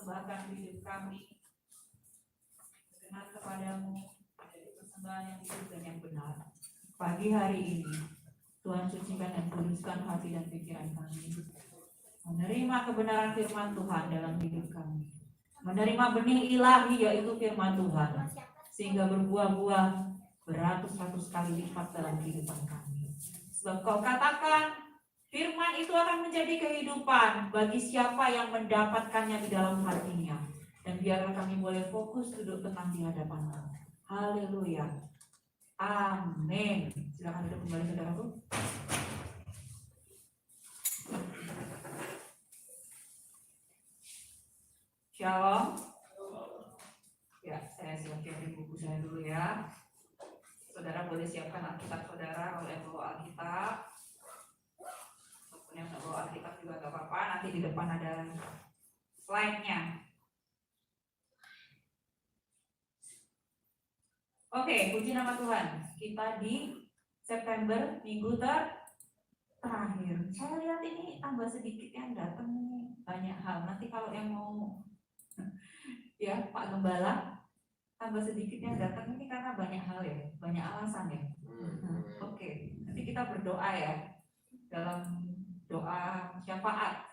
persembahkan hidup kami berkenan kepadamu menjadi persembahan yang hidup dan yang benar. Pagi hari ini Tuhan sucikan dan kuduskan hati dan pikiran kami, menerima kebenaran firman Tuhan dalam hidup kami, menerima benih ilahi yaitu firman Tuhan, sehingga berbuah-buah beratus-ratus kali lipat dalam kehidupan kami. Sebab Kau katakan firman itu akan menjadi kehidupan bagi siapa yang mendapatkannya di dalam hatinya. Dan biarlah kami boleh fokus duduk tenang di hadapan-Mu. Haleluya. Amin. Silakan duduk kembali saudaraku. Shalom. Ya, saya siapkan buku saya dulu ya. Saudara boleh siapkan Alkitab saudara kalau yang bawa Alkitab. Ataupun yang nggak bawa Alkitab juga nggak apa-apa. Nanti di depan ada slide-nya. Oke, puji nama Tuhan. Kita di September, minggu terakhir. Saya lihat ini tambah sedikit yang datang banyak hal. Nanti kalau yang mau ya Pak Gembala, tambah sedikit yang datang ini karena banyak hal ya, banyak alasan ya. Oke, nanti kita berdoa ya dalam doa syafaat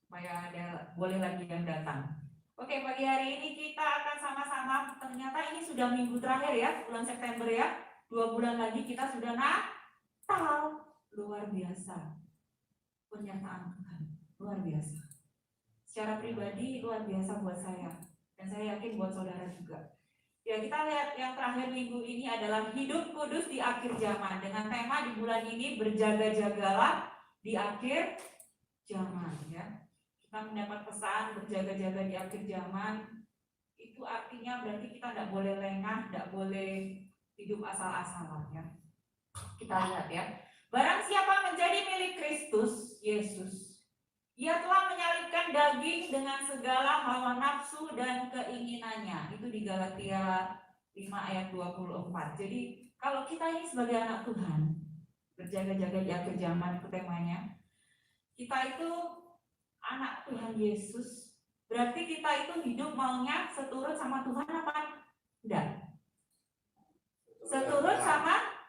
supaya ada boleh lagi yang datang. Oke, pagi hari ini kita akan sama-sama, ternyata ini sudah minggu terakhir ya, bulan September ya. 2 bulan lagi kita sudah Natal. Luar biasa. Penyertaan Tuhan, luar biasa. Secara pribadi luar biasa buat saya. Dan saya yakin buat saudara juga. Ya, kita lihat yang terakhir minggu ini adalah hidup kudus di akhir zaman. Dengan tema di bulan ini berjaga-jagalah di akhir zaman ya. Kita mendapat pesan berjaga-jaga di akhir zaman. Itu artinya berarti kita tidak boleh lengah, tidak boleh hidup asal-asalan ya. Kita lihat ya. Barang siapa menjadi milik Kristus Yesus, ia telah menyalibkan daging dengan segala hawa nafsu dan keinginannya. Itu di Galatia 5 ayat 24. Jadi kalau kita ini sebagai anak Tuhan, berjaga-jaga di akhir zaman itu temanya. Kita itu anak Tuhan Yesus, berarti kita itu hidup maunya seturut sama Tuhan apa? Tidak. Seturut sama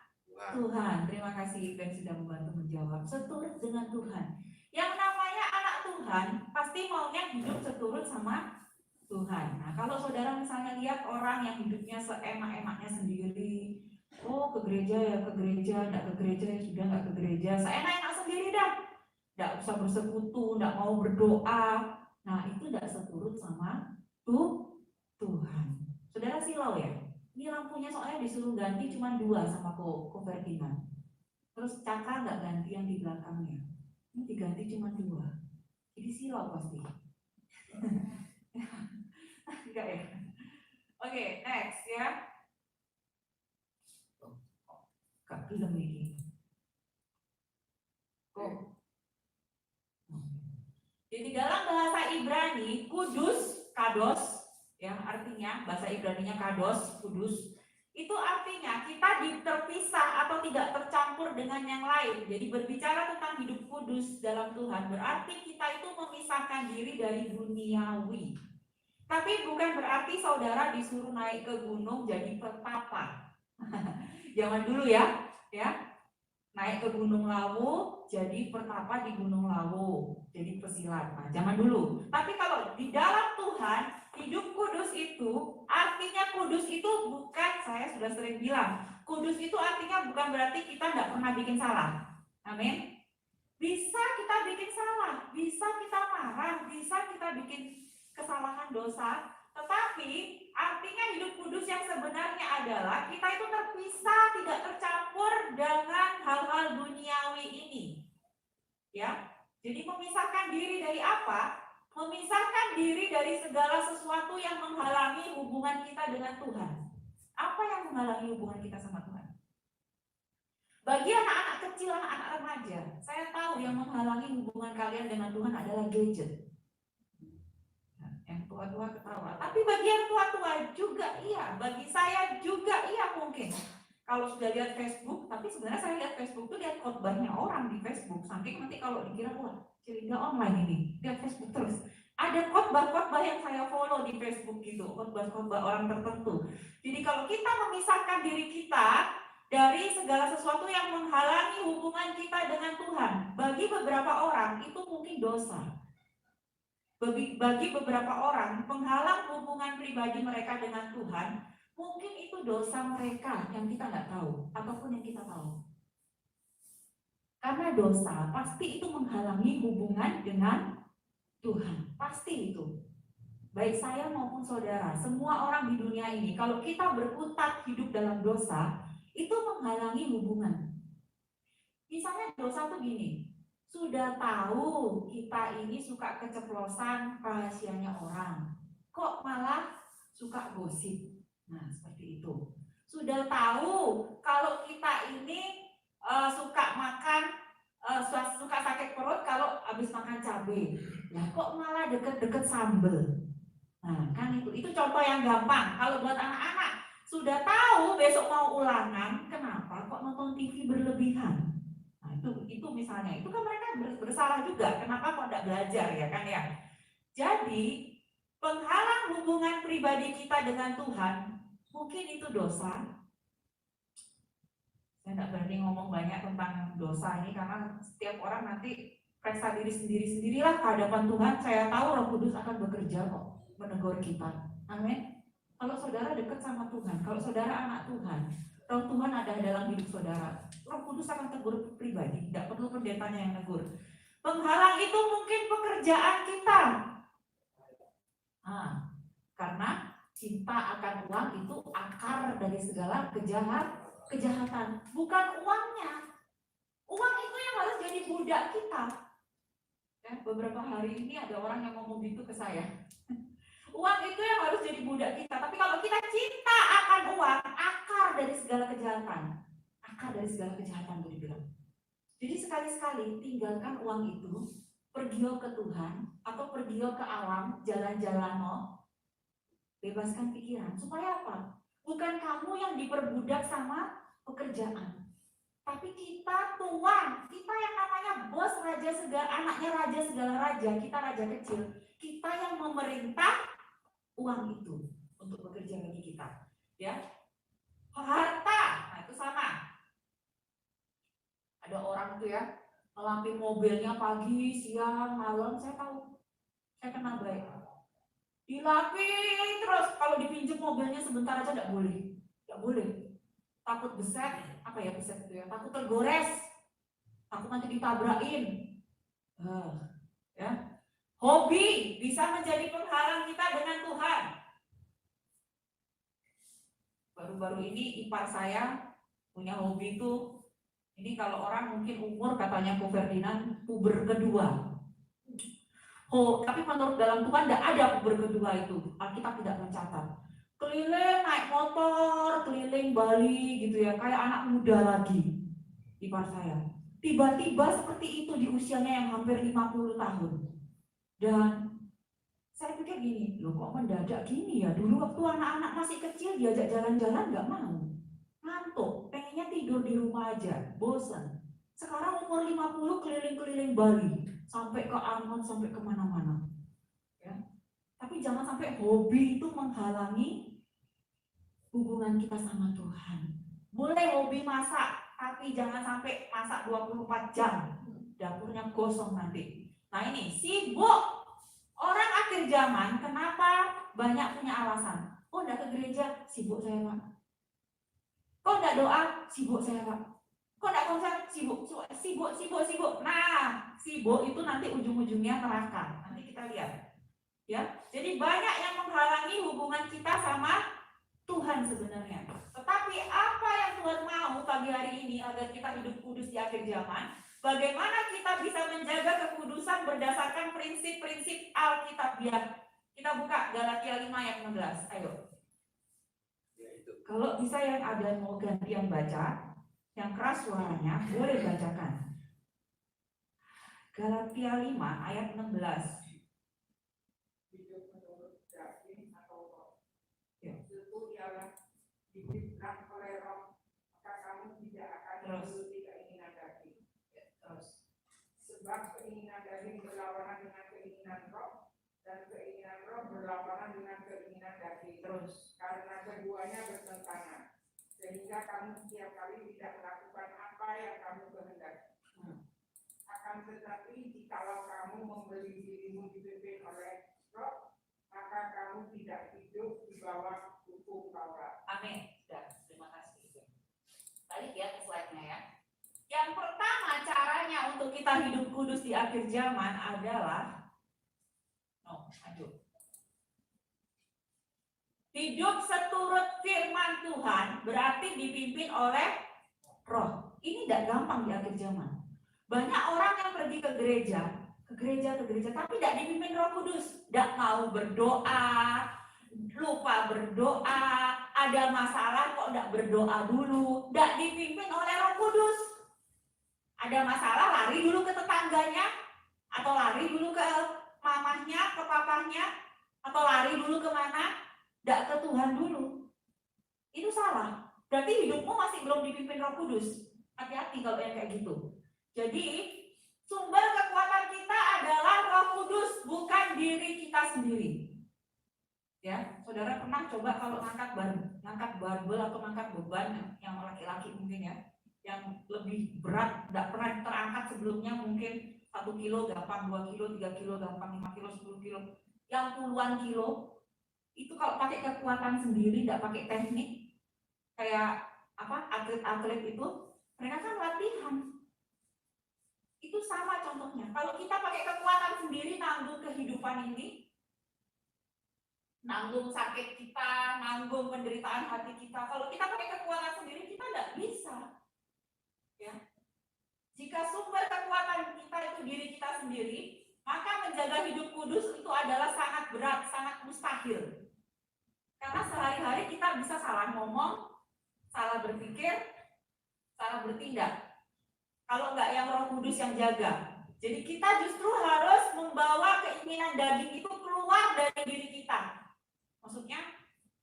Tuhan. Terima kasih Ben sudah membantu menjawab. Seturut dengan Tuhan. Yang namanya anak Tuhan pasti maunya hidup seturut sama Tuhan. Nah, kalau saudara misalnya lihat orang yang hidupnya seenak-enaknya sendiri, oh ke gereja ya ke gereja, enggak ke gereja ya sudah enggak ke gereja, seenak-enak sendiri dah. Tidak usah bersekutu, tidak mau berdoa. Nah itu tidak seturut sama Tuhan. Saudara silau ya. Ini lampunya soalnya disuruh ganti cuma 2 sama Ferdinand. Terus Cakra nggak ganti yang di belakangnya. Ini diganti cuma 2. Jadi silau pasti. Enggak ya. Oke, next ya. Gak film ini. Kok? Jadi dalam bahasa Ibrani, kudus, kados, yang artinya bahasa Ibraninya kados, kudus, itu artinya kita terpisah atau tidak tercampur dengan yang lain. Jadi berbicara tentang hidup kudus dalam Tuhan, berarti kita itu memisahkan diri dari duniawi. Tapi bukan berarti saudara disuruh naik ke gunung jadi pertapa. Zaman dulu ya. Naik ke Gunung Lawu, jadi pertapa di Gunung Lawu, jadi pesilat. Nah, zaman dulu. Tapi kalau di dalam Tuhan, hidup kudus itu, artinya kudus itu bukan, saya sudah sering bilang, kudus itu artinya bukan berarti kita tidak pernah bikin salah. Amin. Bisa kita bikin salah, bisa kita marah, bisa kita bikin kesalahan dosa, tetapi artinya hidup kudus yang sebenarnya adalah kita itu terpisah, tidak tercampur dengan hal-hal duniawi ini. Ya. Jadi memisahkan diri dari apa? Memisahkan diri dari segala sesuatu yang menghalangi hubungan kita dengan Tuhan. Apa yang menghalangi hubungan kita sama Tuhan? Bagi anak-anak kecil, anak-anak remaja, saya tahu yang menghalangi hubungan kalian dengan Tuhan adalah gadget. Yang tua-tua ketawa. Tapi bagi yang tua-tua juga iya, bagi saya juga iya mungkin. Kalau sudah lihat Facebook, tapi sebenarnya saya lihat Facebook itu lihat khotbahnya orang di Facebook. Saking nanti kalau dikira wah Cilinda online ini, lihat Facebook terus. Ada khotbah-khotbah yang saya follow di Facebook gitu, khotbah-khotbah orang tertentu. Jadi kalau kita memisahkan diri kita dari segala sesuatu yang menghalangi hubungan kita dengan Tuhan, bagi beberapa orang itu mungkin dosa. Bagi beberapa orang, penghalang hubungan pribadi mereka dengan Tuhan, mungkin itu dosa mereka yang kita nggak tahu, ataupun yang kita tahu. Karena dosa pasti itu menghalangi hubungan dengan Tuhan, pasti itu. Baik saya maupun saudara, semua orang di dunia ini, kalau kita berkutat hidup dalam dosa, itu menghalangi hubungan. Misalnya dosa tuh gini, sudah tahu kita ini suka keceplosan rahasianya orang, kok malah suka gosip. Nah, seperti itu. Sudah tahu kalau kita ini suka makan, suka sakit perut kalau habis makan cabai. Nah, kok malah deket-deket sambel. Nah, kan itu contoh yang gampang. Kalau buat anak-anak, sudah tahu besok mau ulangan, kenapa kok nonton TV berlebihan? Nah, itu misalnya, itu kan mereka bersalah juga. Kenapa kok tidak belajar ya kan ya? Jadi, penghalang hubungan pribadi kita dengan Tuhan, mungkin itu dosa. Saya tidak berani ngomong banyak tentang dosa ini karena setiap orang nanti periksa diri sendiri-sendirilah ke hadapan Tuhan. Saya tahu Roh Kudus akan bekerja kok menegur kita. Amin. Kalau saudara dekat sama Tuhan, kalau saudara anak Tuhan, Roh Tuhan ada dalam hidup saudara, Roh Kudus akan tegur pribadi, tidak perlu pendetanya yang negur. Penghalang itu mungkin pekerjaan kita. Nah, karena cinta akan uang itu akar dari segala kejahatan, bukan uangnya. Uang itu yang harus jadi budak kita. Ya, beberapa hari ini ada orang yang ngomong gitu ke saya. Uang itu yang harus jadi budak kita. Tapi kalau kita cinta akan uang, akar dari segala kejahatan. Akar dari segala kejahatan boleh bilang. Jadi sekali-sekali tinggalkan uang itu, pergi ke Tuhan atau pergi ke alam, jalan-jalan, bebaskan pikiran. Supaya apa? Bukan kamu yang diperbudak sama pekerjaan, tapi kita tuan, kita yang namanya bos raja segala, anaknya raja segala raja, kita raja kecil, kita yang memerintah uang itu untuk bekerja bagi kita, ya. Harta, nah itu sama. Ada orang tuh ya, ngelapin mobilnya pagi, siang, malam, saya tahu, saya kenal baik. Dilapin terus, kalau dipinjam mobilnya sebentar aja tidak boleh, takut beset, apa ya beset itu ya, takut tergores, takut nanti ditabrakin. Ya. Hobi bisa menjadi penghalang kita dengan Tuhan. Baru-baru ini ipar saya punya hobi itu, ini kalau orang mungkin umur katanya Bu Ferdinand puber kedua. Oh, tapi menurut dalam Tuhan tidak ada puber kedua itu. Alkitab tidak mencatat. Keliling naik motor, keliling Bali gitu ya, kayak anak muda lagi. Ipar saya. Tiba-tiba seperti itu di usianya yang hampir 50 tahun. Dan saya pikir gini, loh kok mendadak gini ya? Dulu waktu anak-anak masih kecil diajak jalan-jalan nggak mau. Ngantuk, pengennya tidur di rumah aja, bosan. Sekarang umur 50 keliling-keliling Bali, sampai ke Ambon, sampai kemana-mana. Ya. Tapi jangan sampai hobi itu menghalangi hubungan kita sama Tuhan. Boleh hobi masak, tapi jangan sampai masak 24 jam. Dapurnya gosong nanti. Nah ini, sibuk. Orang akhir zaman, kenapa banyak punya alasan? Oh, enggak ke gereja, sibuk saya Pak. Kok enggak doa, sibuk saya Pak. Kok enggak konser, sibuk. Nah, sibuk itu nanti ujung-ujungnya neraka. Nanti kita lihat. Ya, jadi banyak yang menghalangi hubungan kita sama Tuhan sebenarnya. Tetapi apa yang Tuhan mau pagi hari ini agar kita hidup kudus di akhir zaman? Bagaimana kita bisa menjaga kekudusan berdasarkan prinsip-prinsip Alkitabiah? Kita buka Galatia 5 ayat 16. Ayo. Kalau bisa yang ada mau gantian baca, yang keras suaranya, boleh bacakan. Galatia 5 ayat 16. Diberikan oleh Roh, maka kamu tidak akan menuruti keinginan daging. Sebab keinginan daging berlawanan dengan keinginan Roh, dan sehingga kamu setiap kali tidak melakukan apa yang kamu kehendaki. Akan tetapi jikalau kamu membeli dirimu dipimpin oleh Roh, maka kamu tidak hidup di bawah hukum Taurat. Amin. Sudah, terima kasih. Balik ya ke slide-nya ya. Yang pertama caranya untuk kita hidup kudus di akhir zaman adalah hidup seturut firman Tuhan, berarti dipimpin oleh Roh. Ini tidak gampang di akhir zaman. Banyak orang yang pergi ke gereja, tapi tidak dipimpin Roh Kudus. Tidak mau berdoa, lupa berdoa, ada masalah kok tidak berdoa dulu, tidak dipimpin oleh Roh Kudus. Ada masalah lari dulu ke tetangganya, atau lari dulu ke mamahnya, ke papahnya, atau lari dulu kemana, tidak ke Tuhan dulu. Itu salah. Berarti hidupmu masih belum dipimpin Roh Kudus. Hati-hati kalau yang kayak gitu. Jadi sumber kekuatan kita adalah Roh Kudus, bukan diri kita sendiri. Ya, saudara pernah coba kalau ngangkat barbel atau ngangkat beban yang laki-laki mungkin ya, yang lebih berat, tidak pernah terangkat sebelumnya, mungkin 1 kilo gampang, 2 kilo, 3 kilo gampang, 5 kilo, 10 kilo, yang puluhan kilo, itu kalau pakai kekuatan sendiri, tidak pakai teknik, kayak atlet-atlet itu, mereka kan latihan. Itu sama contohnya. Kalau kita pakai kekuatan sendiri, nanggung kehidupan ini, nanggung sakit kita, nanggung penderitaan hati kita, kalau kita pakai kekuatan sendiri, kita tidak bisa. Ya. Jika sumber kekuatan kita itu diri kita sendiri, maka menjaga hidup kudus itu adalah sangat berat, sangat mustahil. Karena sehari-hari kita bisa salah ngomong, salah berpikir, salah bertindak. Kalau enggak yang Roh Kudus yang jaga. Jadi kita justru harus membawa keinginan daging itu keluar dari diri kita. Maksudnya,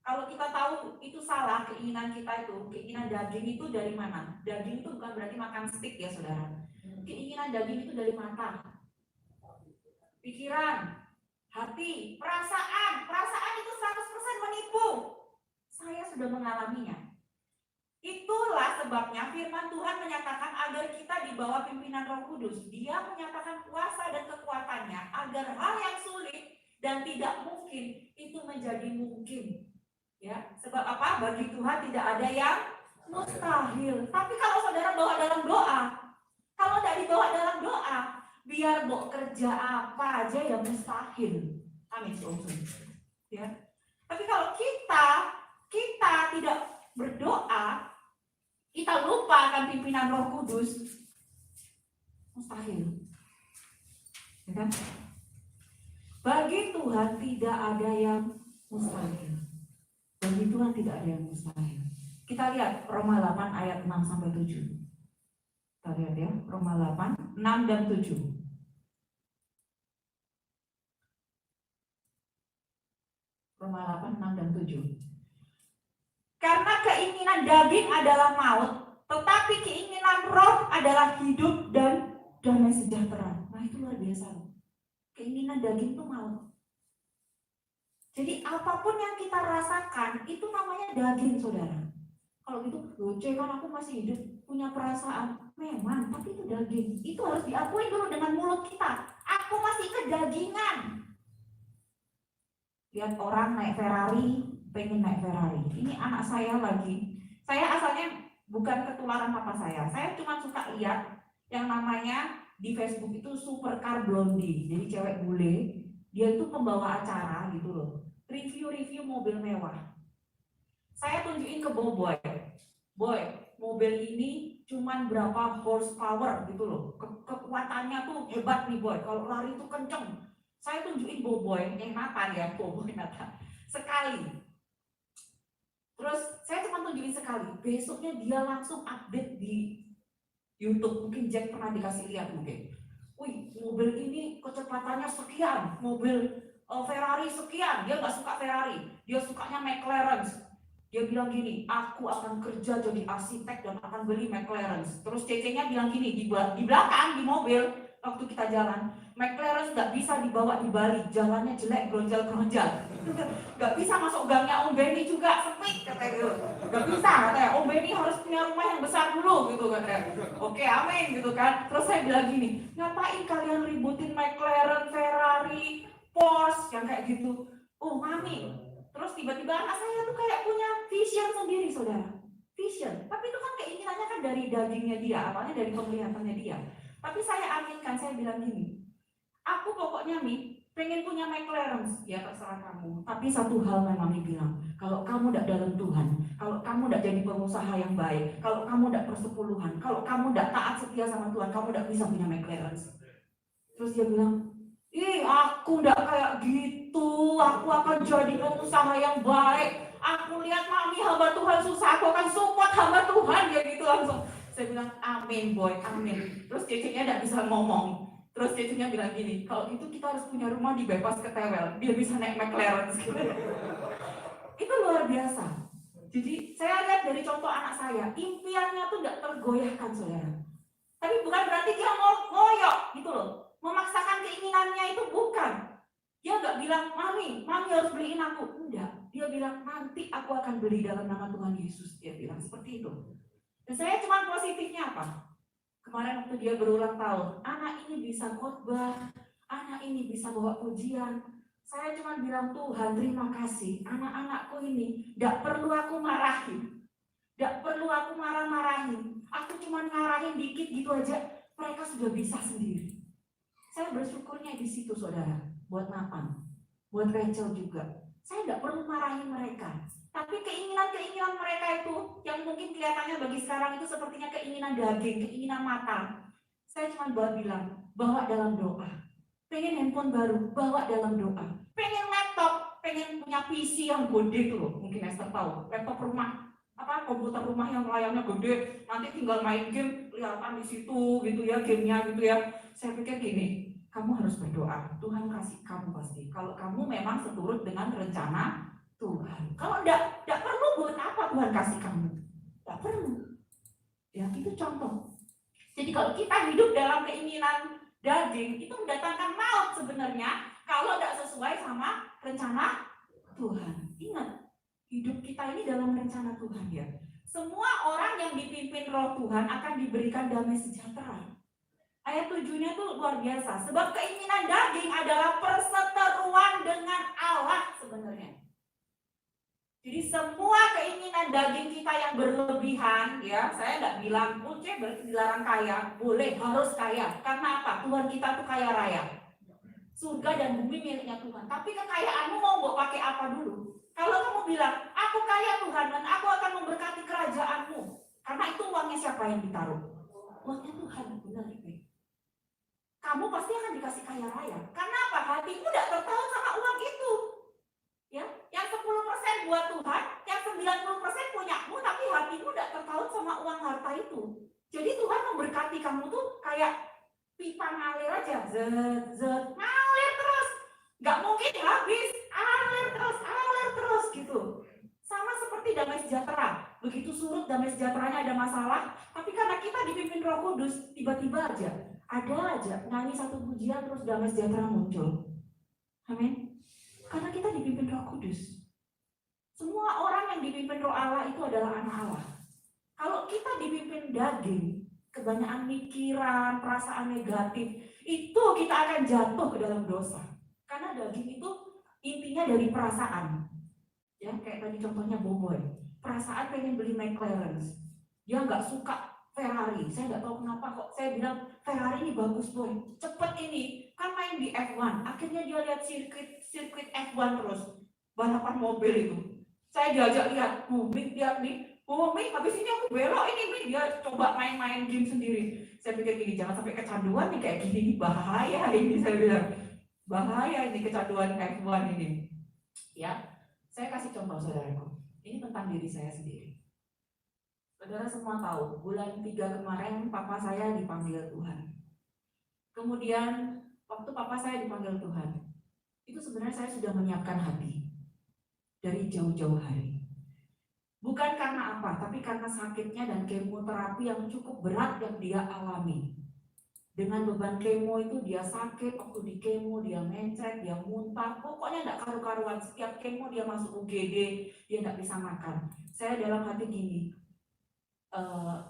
kalau kita tahu itu salah, keinginan kita itu, keinginan daging itu dari mana? Daging itu bukan berarti makan steak ya saudara. Keinginan daging itu dari mata, pikiran, hati, perasaan. Perasaan itu 100% menipu. Saya sudah mengalaminya. Itulah sebabnya firman Tuhan menyatakan agar kita di bawah pimpinan Roh Kudus. Dia menyatakan kuasa dan kekuatannya agar hal yang sulit dan tidak mungkin itu menjadi mungkin. Ya, sebab apa? Bagi Tuhan tidak ada yang mustahil. Tapi kalau saudara bawa dalam doa, kalau tidak dibawa dalam doa, biar mau kerja apa aja yang mustahil. Amin. Ya. Tapi kalau kita tidak berdoa, kita lupa akan pimpinan Roh Kudus, mustahil. Ya kan? Bagi Tuhan tidak ada yang mustahil. Bagi Tuhan tidak ada yang mustahil. Kita lihat Roma 8 ayat 6 sampai 7. Kita lihat ya, Roma 8, 6 dan 7. Roma 8, 6 dan 7. Karena keinginan daging adalah maut, tetapi keinginan roh adalah hidup dan damai sejahtera. Nah itu luar biasa. Keinginan daging itu maut. Jadi apapun yang kita rasakan itu namanya daging, saudara. Kalau gitu, goceh kan aku masih hidup, punya perasaan. Memang, tapi itu daging. Itu harus diakui dulu dengan mulut kita. Aku masih kedagingan. Lihat orang naik Ferrari, pengen naik Ferrari. Ini anak saya lagi. Saya asalnya bukan ketularan papa saya. Saya cuma suka lihat yang namanya di Facebook itu Supercar Blondie. Jadi cewek bule, dia itu pembawa acara gitu loh. Review mobil mewah. Saya tunjukin ke Boy. Boy, mobil ini cuman berapa horsepower gitu loh. Kekuatannya tuh hebat nih Boy. Kalau lari tuh kenceng. Saya tunjukin Boy, Nathan ya, Boy Nathan. Sekali. Terus saya cuma tunjukin sekali. Besoknya dia langsung update di YouTube. Mungkin Jack pernah dikasih lihat mungkin. Wih, mobil ini kecepatannya sekian. Mobil Ferrari sekian. Dia nggak suka Ferrari. Dia sukanya McLaren. Dia bilang gini, aku akan kerja jadi arsitek dan akan beli McLaren. Terus cece-nya bilang gini, di belakang, di mobil, waktu kita jalan, McLaren Mercedes nggak bisa dibawa di Bali, jalannya jelek, gronjal-gronjal. Nggak bisa masuk gangnya Om Benny juga, sempit katanya gitu. Nggak bisa katanya, Om Benny harus punya rumah yang besar dulu gitu katanya. Oke, amin gitu kan. Terus saya bilang gini, ngapain kalian ributin McLaren, Ferrari, Porsche yang kayak gitu? Oh mami, terus tiba-tiba anak saya tuh kayak punya vision sendiri saudara. Vision, tapi itu kan keinginannya kan dari dagingnya dia, awalnya dari penglihatannya dia. Tapi saya aminkan, saya bilang gini, aku pokoknya Mi, pengen punya McLaren, ya terserah kamu. Tapi satu hal memang Mi bilang, kalau kamu tidak dalam Tuhan, kalau kamu tidak jadi pengusaha yang baik, kalau kamu tidak persepuluhan, kalau kamu tidak taat setia sama Tuhan, kamu tidak bisa punya McLaren. Terus dia bilang, ih aku tidak kayak gitu, aku akan jadi pengusaha yang baik. Aku lihat mami hamba Tuhan susah, aku akan support hamba Tuhan, ya gitu langsung. Saya bilang, amin boy, amin. Terus cecenya tidak bisa ngomong. Terus cecenya bilang gini, kalau itu kita harus punya rumah di bypass Ketewel, biar bisa naik McLaren. Itu luar biasa. Jadi saya lihat dari contoh anak saya, impiannya tuh tidak tergoyahkan saudara. Tapi bukan berarti dia ngoyok gitu loh. Memaksakan keinginannya itu bukan. Dia nggak bilang, mami harus beliin aku. Enggak. Dia bilang, nanti aku akan beli dalam nama Tuhan Yesus. Dia bilang seperti itu. Dan saya cuma positifnya apa? Kemarin waktu dia berulang tahun, anak ini bisa khotbah, anak ini bisa bawa pujian. Saya cuma bilang, Tuhan terima kasih, anak-anakku ini tidak perlu aku marahin, tidak perlu aku marah-marahin. Aku cuma ngarahin dikit gitu aja, mereka sudah bisa sendiri. Saya bersyukurnya di situ saudara, buat Nathan, buat Rachel juga. Saya tidak perlu marahin mereka. Tapi keinginan-keinginan mereka itu, yang mungkin kelihatannya bagi sekarang itu sepertinya keinginan daging, keinginan mata. Saya cuma bilang, bawa dalam doa. Pengen handphone baru, bawa dalam doa. Pengen laptop, pengen punya PC yang gede tuh loh, mungkin Esther tahu. Laptop rumah, komputer rumah yang layarnya gede, nanti tinggal main game, kelihatan di situ gitu ya, gamenya gitu ya. Saya pikir gini, kamu harus berdoa, Tuhan kasih kamu pasti. Kalau kamu memang seturut dengan rencana Tuhan. Kalau enggak perlu, buat apa Tuhan kasih kamu? Enggak perlu. Ya, itu contoh. Jadi kalau kita hidup dalam keinginan daging, itu mendatangkan maut sebenarnya kalau enggak sesuai sama rencana Tuhan. Ingat, hidup kita ini dalam rencana Tuhan ya. Semua orang yang dipimpin roh Tuhan akan diberikan damai sejahtera. Ayat 7-nya tuh luar biasa. Sebab keinginan daging adalah perseteruan dengan Allah sebenarnya. Jadi semua keinginan daging kita yang berlebihan, ya saya nggak bilang, oke berarti dilarang kaya, boleh harus kaya. Karena apa? Tuhan kita tuh kaya raya. Surga dan bumi miliknya Tuhan. Tapi kekayaanmu mau pakai apa dulu? Kalau kamu bilang, aku kaya Tuhan dan aku akan memberkati kerajaanmu. Karena itu uangnya siapa yang ditaruh? Uangnya Tuhan, benar itu. Kamu pasti akan dikasih kaya raya. Karena apa? Hatimu tidak tertaut sama uang itu. Ya, yang 10% buat Tuhan, yang 90% punyamu, tapi hatimu tidak tertaut sama uang harta itu. Jadi Tuhan memberkati kamu tuh kayak pipa ngalir aja, ngalir terus, nggak mungkin habis, alir terus gitu. Sama seperti damai sejahtera, begitu surut damai sejahteranya ada masalah, tapi karena kita dipimpin Roh Kudus, tiba-tiba ada aja nyanyi satu pujian terus damai sejahtera muncul. Amin. Karena kita dipimpin Roh Kudus. Semua orang yang dipimpin Roh Allah itu adalah anak Allah. Kalau kita dipimpin daging, kebanyakan pikiran, perasaan negatif, itu kita akan jatuh ke dalam dosa. Karena daging itu intinya dari perasaan. Ya, kayak tadi contohnya Boboy. Perasaan pengen beli McLaren. Dia nggak suka Ferrari. Saya nggak tahu kenapa kok. Saya bilang Ferrari ini bagus boy, cepet ini. Kan main di F1. Akhirnya dia lihat sirkuit F1 terus, balapan mobil itu. Saya diajak lihat, Mik lihat nih, Mik habis ini aku belok ini Mik, dia coba main-main game sendiri. Saya pikir gini, jangan sampai kecanduan nih kayak gini, bahaya ini saya bilang, bahaya ini kecanduan F1 ini. Ya, saya kasih contoh saudaraku, ini tentang diri saya sendiri. Saudara semua tahu, bulan 3 kemarin papa saya dipanggil Tuhan. Kemudian waktu papa saya dipanggil Tuhan, itu sebenarnya saya sudah menyiapkan hati dari jauh-jauh hari. Bukan karena apa, tapi karena sakitnya dan kemoterapi yang cukup berat yang dia alami. Dengan beban kemo itu dia sakit, waktu di kemo dia mencret, dia muntah, pokoknya enggak karu-karuan. Setiap kemo dia masuk UGD, dia enggak bisa makan. Saya dalam hati gini,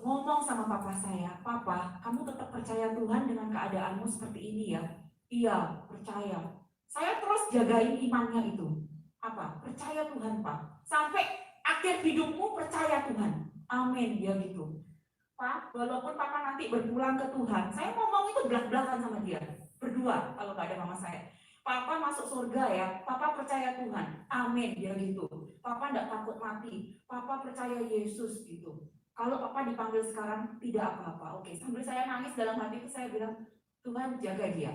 ngomong sama papa saya, "Papa, kamu tetap percaya Tuhan dengan keadaanmu seperti ini ya?" "Iya, percaya." Saya terus jagain imannya itu. Apa? Percaya Tuhan, Pak. Sampai akhir hidupmu percaya Tuhan. Amin, dia gitu. Pak, walaupun papa nanti berpulang ke Tuhan, saya ngomong itu belak-belakan sama dia. Berdua, kalau nggak ada mama saya. Papa masuk surga ya, papa percaya Tuhan. Amin, dia gitu. Papa nggak takut mati, papa percaya Yesus gitu. Kalau papa dipanggil sekarang, tidak apa-apa. Oke, sambil saya nangis dalam hati itu saya bilang, Tuhan jaga dia.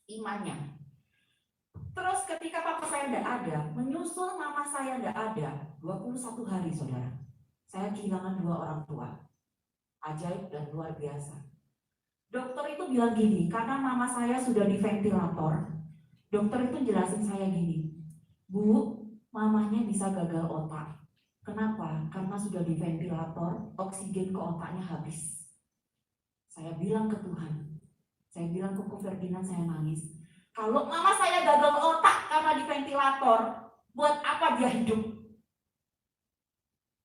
Imannya. Terus ketika papa saya tidak ada, menyusul mama saya tidak ada, 21 hari saudara. Saya kehilangan 2 orang tua. Ajaib dan luar biasa. Dokter itu bilang gini, karena mama saya sudah di ventilator, dokter itu jelasin saya gini, "Bu, mamanya bisa gagal otak. Kenapa? Karena sudah di ventilator, oksigen ke otaknya habis." Saya bilang ke Tuhan, saya bilang ke Ko Ferdinand, saya nangis. Kalau mama saya gagal otak karena di ventilator, buat apa dia hidup?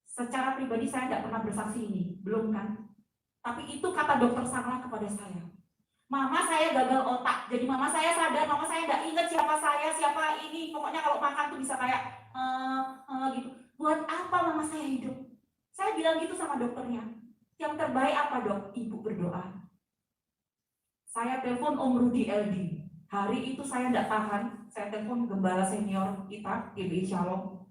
Secara pribadi saya tidak pernah bersaksi ini, belum kan? Tapi itu kata dokter Sangla kepada saya. Mama saya gagal otak, jadi mama saya sadar, mama saya nggak ingat siapa saya, siapa ini. Pokoknya kalau makan tuh bisa kayak gitu. Buat apa mama saya hidup? Saya bilang gitu sama dokternya. Yang terbaik apa dok? Ibu berdoa. Saya telepon Om Rudi LD. Hari itu saya nggak tahan. Saya telepon gembala senior kita, GBI Shalom.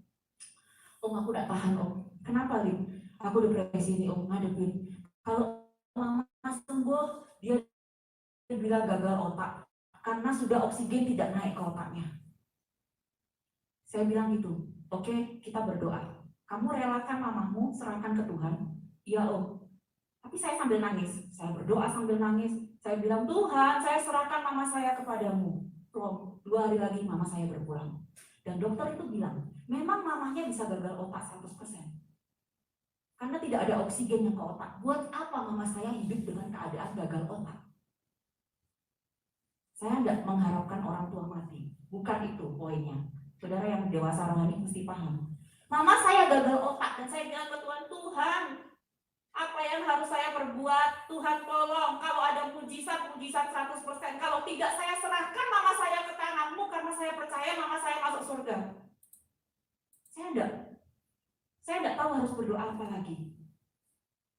Om, aku nggak tahan Om. Kenapa Lim? Aku depresi ini Om, ngadepin. Kalau mama sembuh, dia bilang gagal otak karena sudah oksigen tidak naik ke otaknya. Saya bilang gitu, oke, kita berdoa. Kamu relakan mamamu, serahkan ke Tuhan. Iya Om. Tapi saya sambil nangis, saya berdoa sambil nangis. Saya bilang, Tuhan, saya serahkan mama saya kepadamu. Om, 2 hari lagi mama saya berpulang. Dan dokter itu bilang, memang mamanya bisa gagal otak 100%. Karena tidak ada oksigen yang ke otak. Buat apa mama saya hidup dengan keadaan gagal otak? Saya tidak mengharapkan orang tua mati. Bukan itu poinnya. Saudara yang dewasa rohani mesti paham. Mama saya gagal otak dan saya bilang ke Tuhan, Tuhan, apa yang harus saya perbuat? Tuhan tolong, kalau ada mujizat 100%. Kalau tidak, saya serahkan mama saya ke tangan-Mu karena saya percaya mama saya masuk surga. Saya tidak tahu harus berdoa apa lagi.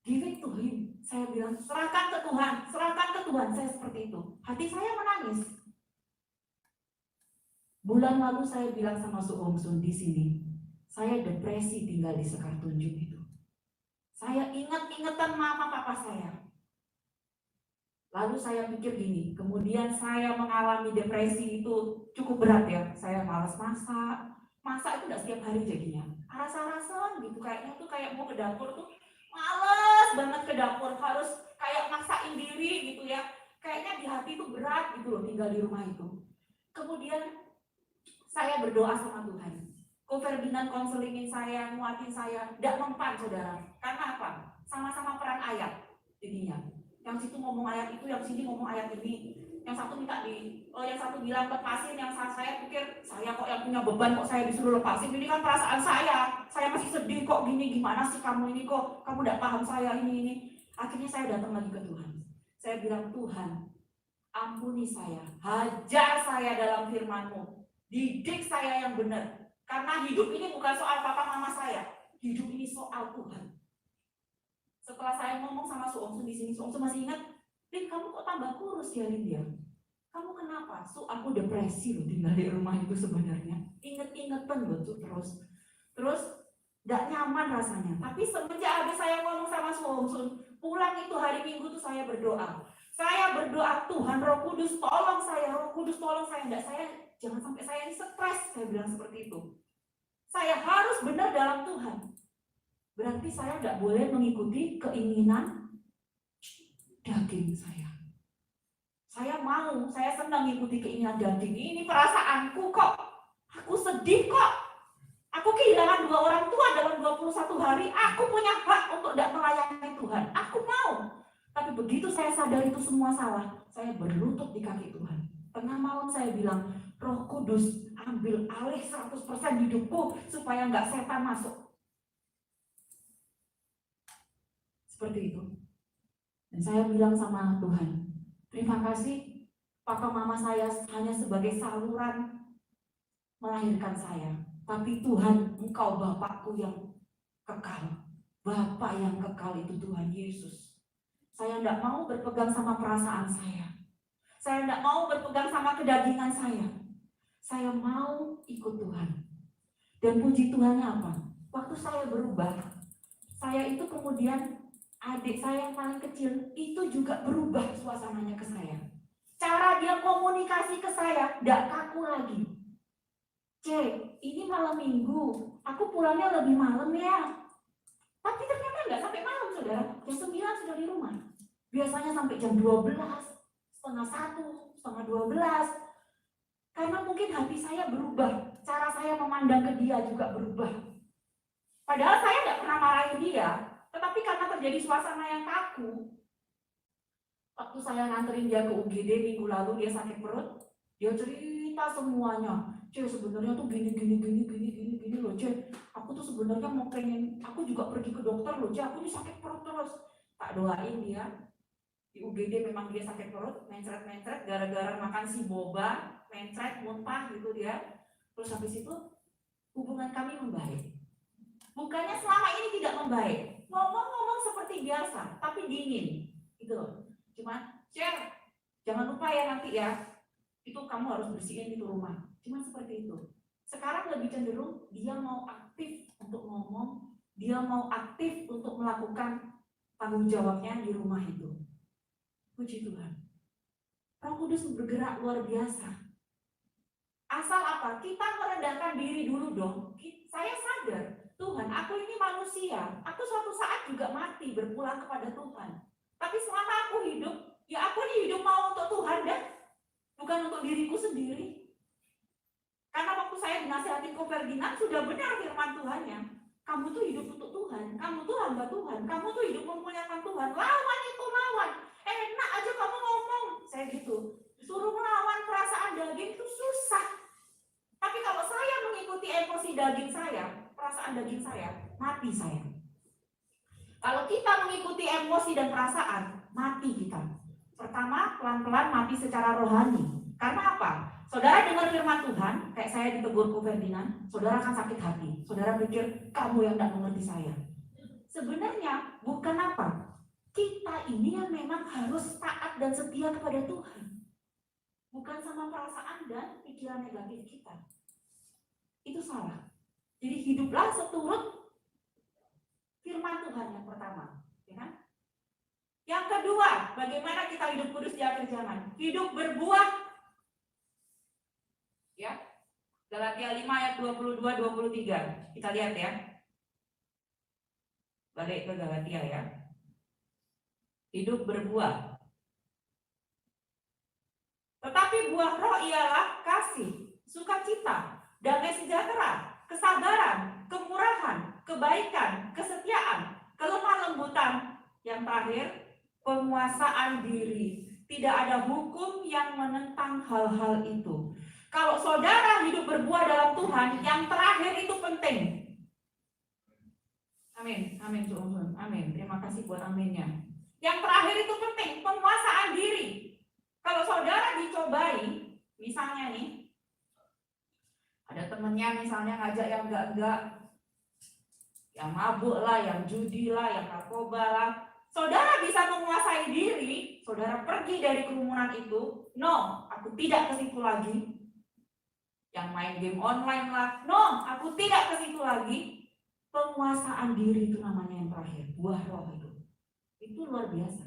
Give it to him. Saya bilang, serahkan ke Tuhan, serahkan ke Tuhan. Saya seperti itu. Hati saya menangis. Bulan lalu saya bilang sama Su Om Sun di sini, saya depresi tinggal di Sekar Tunjung itu. Saya ingat-ingatan mama papa saya. Lalu saya pikir gini, kemudian saya mengalami depresi itu cukup berat ya. Saya malas masak. Masak itu tidak setiap hari jadinya. Rasa-rasa gitu, kayaknya tuh kayak mau ke dapur tuh males banget ke dapur, harus kayak maksain diri gitu ya. Kayaknya di hati itu berat gitu loh tinggal di rumah itu. Kemudian saya berdoa sama Tuhan. Ko Ferdinand konselingin saya, nguatin saya, tidak mempan saudara. Karena apa? Sama-sama perang ayat jadinya. Yang situ ngomong ayat itu, yang sini ngomong ayat ini. Yang satu minta yang satu bilang lepasin, yang saya pikir saya kok yang punya beban kok saya disuruh lepasin. Ini kan perasaan saya masih sedih kok gini, gimana sih kamu ini kok, kamu tidak paham saya ini. Akhirnya saya datang lagi ke Tuhan. Saya bilang, Tuhan, ampuni saya, hajar saya dalam firman-Mu, didik saya yang benar. Karena hidup ini bukan soal papa mama saya, hidup ini soal Tuhan. Setelah saya ngomong sama Su Om Sun di sini, Su Om Sun masih ingat, Lin, kamu kok tambah kurus ya Lin ya? Kamu kenapa? Su, aku depresi loh tinggal di rumah itu sebenarnya. Ingat-ingatan loh tuh terus gak nyaman rasanya. Tapi semenjak habis saya ngomong sama Su Om Sun, pulang itu hari Minggu tuh saya berdoa. Saya berdoa, Tuhan Roh Kudus tolong saya, Roh Kudus tolong saya. Jangan sampai saya ini stres, saya bilang seperti itu. Saya harus benar dalam Tuhan. Berarti saya tidak boleh mengikuti keinginan daging saya. Saya senang mengikuti keinginan daging. Ini perasaanku kok. Aku sedih kok. Aku kehilangan 2 orang tua dalam 21 hari. Aku punya hak untuk tidak melayani Tuhan. Aku mau. Tapi begitu saya sadar itu semua salah, saya berlutut di kaki Tuhan. Tengah malam saya bilang, Roh Kudus ambil alih 100% hidupku supaya nggak setan masuk. Seperti itu. Dan saya bilang sama Tuhan, terima kasih papa mama saya hanya sebagai saluran melahirkan saya. Tapi Tuhan, Engkau Bapakku yang kekal. Bapa yang kekal itu Tuhan Yesus. Saya tidak mau berpegang sama perasaan saya. Saya tidak mau berpegang sama kedagingan saya. Saya mau ikut Tuhan. Dan puji Tuhannya apa? Waktu saya berubah, saya itu kemudian adik saya yang paling kecil itu juga berubah suasananya ke saya. Cara dia komunikasi ke saya tidak kaku lagi. Cek, ini malam minggu, aku pulangnya lebih malam ya. Tapi ternyata nggak sampai malam, saudara. Jam 9 sudah di rumah. Biasanya sampai jam 12, setengah 1, setengah 12. Karena mungkin hati saya berubah, cara saya memandang ke dia juga berubah. Padahal saya nggak pernah marahin dia, tetapi karena terjadi suasana yang kaku. Waktu saya nganterin dia ke UGD minggu lalu, dia sakit perut, dia cerita semuanya. Cek, sebenarnya tuh gini loh, Cek. Aku tuh sebenarnya mau pengen, aku juga pergi ke dokter loh, Cek. Aku ini sakit perut terus. Tak doain dia. Di UGD memang dia sakit perut, mencret-mencret gara-gara makan si boba, mencret, muntah gitu dia. Terus habis itu hubungan kami membaik. Bukannya selama ini tidak membaik, ngomong-ngomong seperti biasa, tapi dingin, gitu loh. Cuma, Cek, jangan lupa ya nanti ya, itu kamu harus bersihin itu rumah. Cuma seperti itu. Sekarang lebih cenderung dia mau aktif untuk ngomong, dia mau aktif untuk melakukan tanggung jawabnya di rumah itu. Puji Tuhan. Roh Kudus bergerak luar biasa. Asal apa? Kita merendahkan diri dulu dong. Saya sadar, Tuhan, aku ini manusia. Aku suatu saat juga mati berpulang kepada Tuhan. Tapi selama aku hidup, ya aku ini hidup mau untuk Tuhan dan bukan untuk diriku sendiri. Karena waktu saya dinasihati Ko Ferdinand, sudah benar firman Tuhannya. Kamu tuh hidup untuk Tuhan, kamu tuh hamba Tuhan, kamu tuh hidup memuliakan Tuhan. Lawan itu, lawan. Enak aja kamu ngomong. Saya gitu. Suruh melawan perasaan daging itu susah. Tapi kalau saya mengikuti emosi daging saya, perasaan daging saya, mati saya. Kalau kita mengikuti emosi dan perasaan, mati kita. Pertama, pelan-pelan mati secara rohani. Karena apa? Saudara dengar firman Tuhan, kayak saya ditegur Ko Ferdinand, saudara akan sakit hati. Saudara pikir, kamu yang tidak mengerti saya. Sebenarnya, bukan apa? Kita ini yang memang harus taat dan setia kepada Tuhan. Bukan sama perasaan dan pikiran negatif kita. Itu salah. Jadi hiduplah seturut firman Tuhan yang pertama. Ya kan? Yang kedua, bagaimana kita hidup kudus di akhir zaman? Hidup berbuah. Ya, Galatia 5 ayat 22-23. Kita lihat ya. Balik ke Galatia ya. Hidup berbuah. Tetapi buah roh ialah kasih, sukacita, damai sejahtera, kesabaran, kemurahan, kebaikan, kesetiaan, kelemah lembutan. Yang terakhir, penguasaan diri. Tidak ada hukum yang menentang hal-hal itu. Kalau saudara hidup berbuah dalam Tuhan, yang terakhir itu penting. Amin, amin, amin. Terima kasih buat aminnya. Yang terakhir itu penting, penguasaan diri. Kalau saudara dicobai, misalnya nih, ada temennya misalnya ngajak yang enggak, yang mabuk lah, yang judi lah, yang narkoba lah. Saudara bisa menguasai diri, saudara pergi dari kerumunan itu. No, aku tidak ke situ lagi. Yang main game online lah. No, aku tidak ke situ lagi. Penguasaan diri itu namanya yang terakhir. Buah roh itu. Itu luar biasa.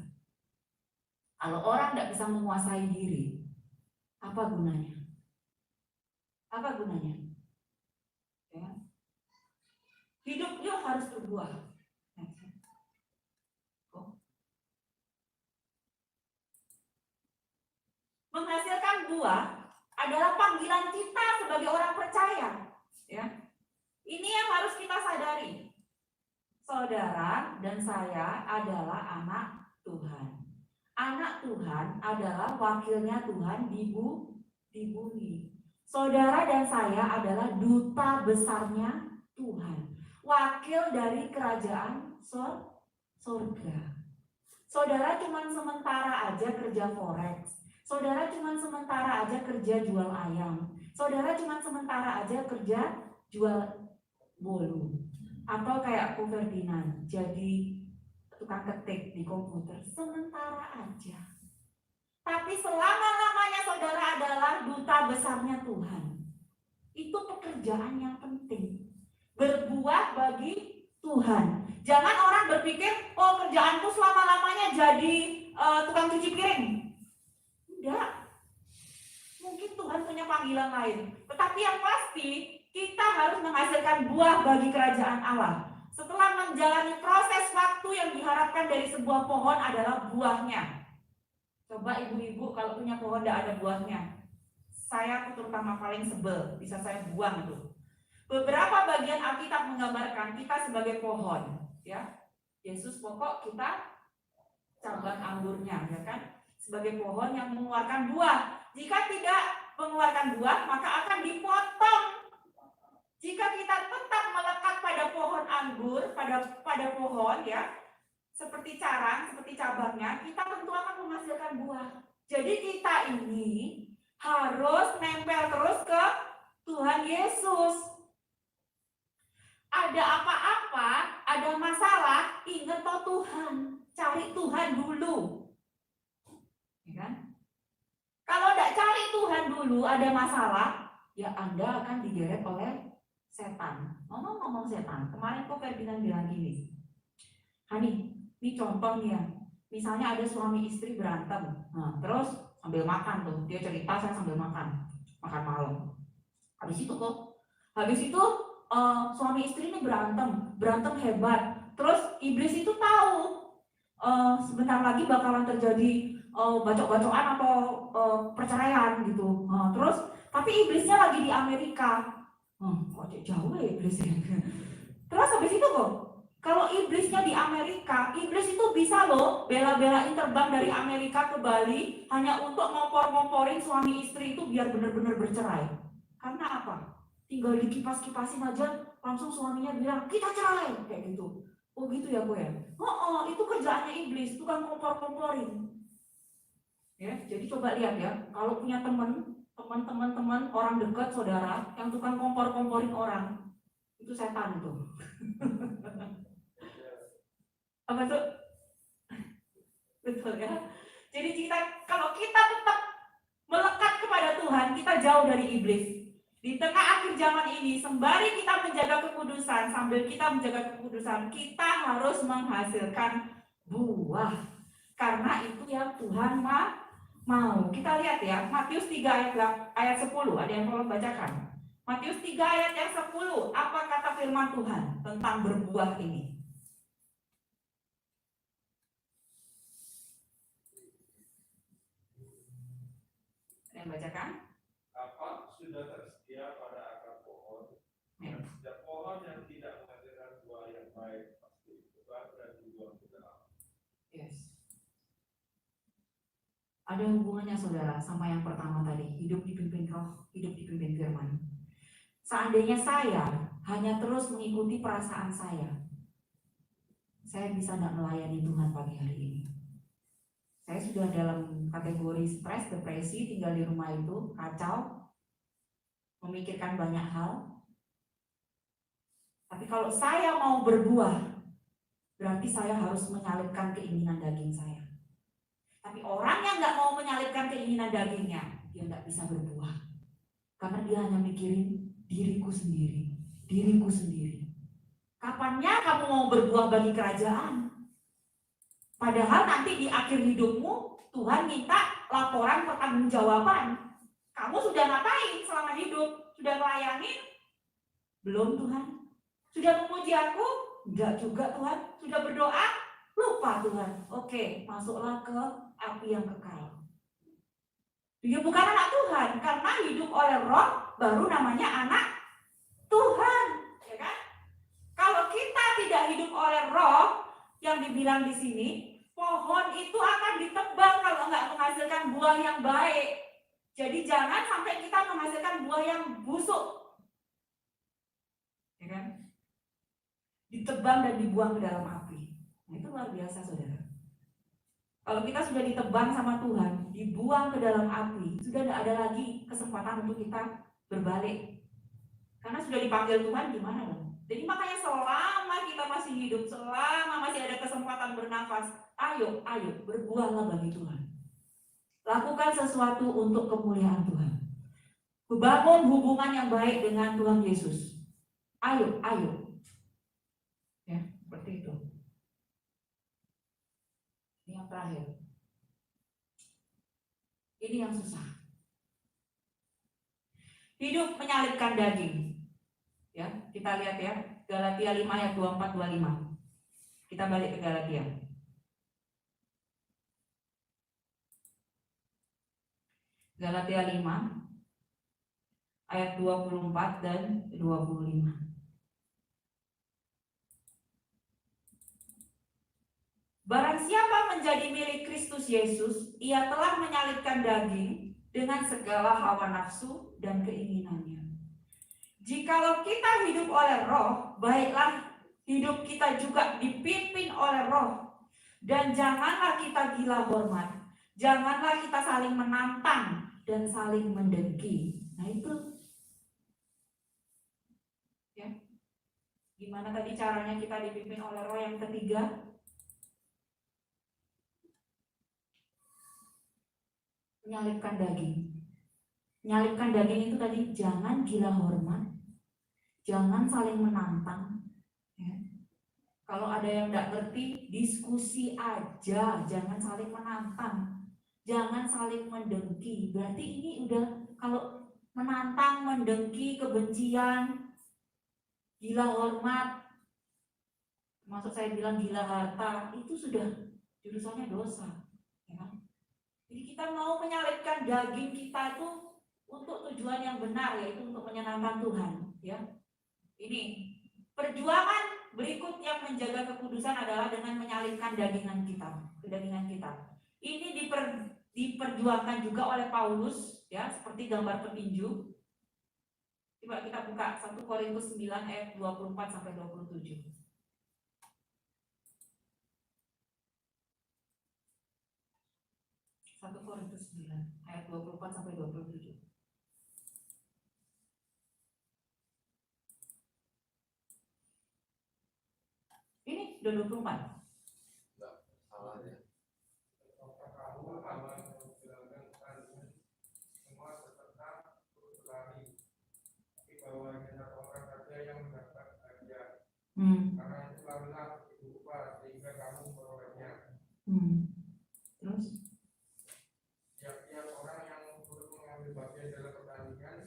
Kalau orang tidak bisa menguasai diri, apa gunanya? Apa gunanya? Ya. Hidupnya harus berbuah. Menghasilkan buah adalah panggilan kita sebagai orang percaya. Ya. Ini yang harus kita sadari. Saudara dan saya adalah anak Tuhan. Anak Tuhan adalah wakilnya Tuhan di bumi. Saudara dan saya adalah duta besarnya Tuhan, wakil dari kerajaan surga. Saudara cuma sementara aja kerja forex, saudara cuma sementara aja kerja jual ayam, saudara cuma sementara aja kerja jual bolu, atau kayak aku Ferdinand jadi tukang ketik di komputer, sementara aja. Tapi selama-lamanya saudara adalah duta besarnya Tuhan. Itu pekerjaan yang penting. Berbuat bagi Tuhan. Jangan orang berpikir, oh kerjaanku selama-lamanya jadi tukang cuci piring. Enggak. Mungkin Tuhan punya panggilan lain. Tetapi yang pasti, kita harus menghasilkan buah bagi kerajaan Allah. Setelah menjalani proses waktu yang diharapkan dari sebuah pohon adalah buahnya. Coba ibu-ibu kalau punya pohon tidak ada buahnya, saya terutama paling sebel, bisa saya buang itu. Beberapa bagian Alkitab menggambarkan kita sebagai pohon, ya. Yesus pokok, kita cabang anggurnya, ya kan? Sebagai pohon yang mengeluarkan buah. Jika tidak mengeluarkan buah, maka akan dipotong. Jika kita tetap melekat pada pohon anggur, pada pohon, ya, seperti carang, seperti cabangnya, kita tentu akan menghasilkan buah. Jadi kita ini harus nempel terus ke Tuhan Yesus. Ada apa-apa, ada masalah, ingat toh Tuhan, cari Tuhan dulu. Ya kan? Kalau tidak cari Tuhan dulu, ada masalah, ya Anda akan digeret oleh setan. Ngomong-ngomong setan, kemarin kok Ferdinand bilang gini, Hani, ini contoh nih ya, misalnya ada suami istri berantem, nah, terus sambil makan tuh, dia cerita saya sambil makan malam. Habis itu suami istri ini berantem hebat, terus iblis itu tahu sebentar lagi bakalan terjadi bacok-bacokan atau perceraian gitu, terus tapi iblisnya lagi di Amerika. Kok jauh ya iblisnya. Terus habis itu kok, kalau iblisnya di Amerika, iblis itu bisa loh bela-belain terbang dari Amerika ke Bali hanya untuk ngompor-ngomporin suami istri itu biar benar-benar bercerai. Karena apa? Tinggal dikipas-kipasin aja, langsung suaminya bilang, kita cerai, kayak gitu. Oh gitu ya Bu ya? Oh, itu kerjaannya iblis, tukang ngompor-ngomporin. Ya, jadi coba lihat ya, kalau punya teman-teman orang dekat saudara yang tukang kompor-komporin orang, itu setan tuh. Apa tuh? Betul ya. Jadi kalau kita tetap melekat kepada Tuhan, kita jauh dari iblis. Di tengah akhir zaman ini, sembari kita menjaga kekudusan, sambil kita menjaga kekudusan, kita harus menghasilkan buah. Karena itu yang Tuhan mau. Kita lihat ya, Matius 3 ayat 10, ada yang tolong bacakan. Matius 3 ayat yang 10, apa kata firman Tuhan tentang berbuah ini? Ada yang bacakan? Apa sudah tersedia pada akar pohon, dan setiap pohon yang tidak menghasilkan buah yang baik pasti ditebang dan dibuang ke dalam. Yes. Ada hubungannya saudara sama yang pertama tadi, hidup dipimpin roh, hidup dipimpin firman. Seandainya saya hanya terus mengikuti perasaan saya bisa tidak melayani Tuhan pagi hari ini. Saya sudah dalam kategori stres, depresi, tinggal di rumah itu, kacau, memikirkan banyak hal. Tapi kalau saya mau berbuah, berarti saya harus menyalipkan keinginan daging saya. Tapi orang yang nggak mau menyalipkan keinginan dagingnya, dia nggak bisa berbuah. Karena dia hanya mikirin diriku sendiri. Kapannya kamu mau berbuah bagi kerajaan? Padahal nanti di akhir hidupmu, Tuhan minta laporan pertanggungjawaban. Kamu sudah ngapain selama hidup? Sudah melayani? Belum Tuhan. Sudah memuji aku? Enggak juga Tuhan. Sudah berdoa? Lupa Tuhan. Oke, masuklah ke api yang kekal. Dia bukan anak Tuhan, karena hidup oleh roh baru namanya anak Tuhan, ya kan? Kalau kita tidak hidup oleh roh yang dibilang di sini, pohon itu akan ditebang kalau nggak menghasilkan buah yang baik. Jadi jangan sampai kita menghasilkan buah yang busuk. Ya kan? Ditebang dan dibuang ke dalam api. Nah, itu luar biasa, saudara. Kalau kita sudah ditebang sama Tuhan, dibuang ke dalam api, sudah tidak ada lagi kesempatan untuk kita berbalik. Karena sudah dipanggil Tuhan, gimana dong? Jadi makanya selama kita masih hidup, selama masih ada kesempatan bernafas, ayo berbuahlah bagi Tuhan. Lakukan sesuatu untuk kemuliaan Tuhan. Membangun hubungan yang baik dengan Tuhan Yesus. Ayo. Ya, seperti itu. Ini yang terakhir. Ini yang susah. Hidup menyalibkan daging. Ya, kita lihat ya, Galatia 5 ayat 24-25. Kita balik ke Galatia. Galatia 5 ayat 24 dan 25. Barang siapa menjadi milik Kristus Yesus, ia telah menyalibkan daging dengan segala hawa nafsu dan keinginannya. Jikalau kita hidup oleh Roh, baiklah hidup kita juga dipimpin oleh Roh. Dan janganlah kita gila hormat, janganlah kita saling menantang dan saling mendengki. Nah itu, ya, gimana tadi caranya kita dipimpin oleh Roh yang ketiga? Menyalibkan daging. Menyalibkan daging itu tadi, jangan gila hormat, jangan saling menantang. Ya. Kalau ada yang tidak ngerti, diskusi aja, jangan saling menantang, jangan saling mendengki. Berarti ini udah, kalau menantang, mendengki, kebencian, gila hormat, maksud saya bilang gila harta, itu sudah jurusannya dosa. Ya. Jadi kita mau menyalibkan daging kita itu untuk tujuan yang benar, yaitu untuk menyenangkan Tuhan. Ya, ini perjuangan berikut yang menjaga kekudusan adalah dengan menyalibkan dagingan kita. Ini diperjuangkan juga oleh Paulus, ya, seperti gambar petinju. Coba kita buka 1 Korintus 9 ayat 24 sampai 27. 1 Korintus 9 ayat 24 sampai 27. Ini udah 24. Enggak, salah ya. Semua peserta berlari, tapi bahwa hanya orang saja yang mendapat hadiah. Karena itu larilah berupa sehingga kamu memperolehnya. Terus? Tiap-tiap orang yang turut mengambil bagian dalam pertandingan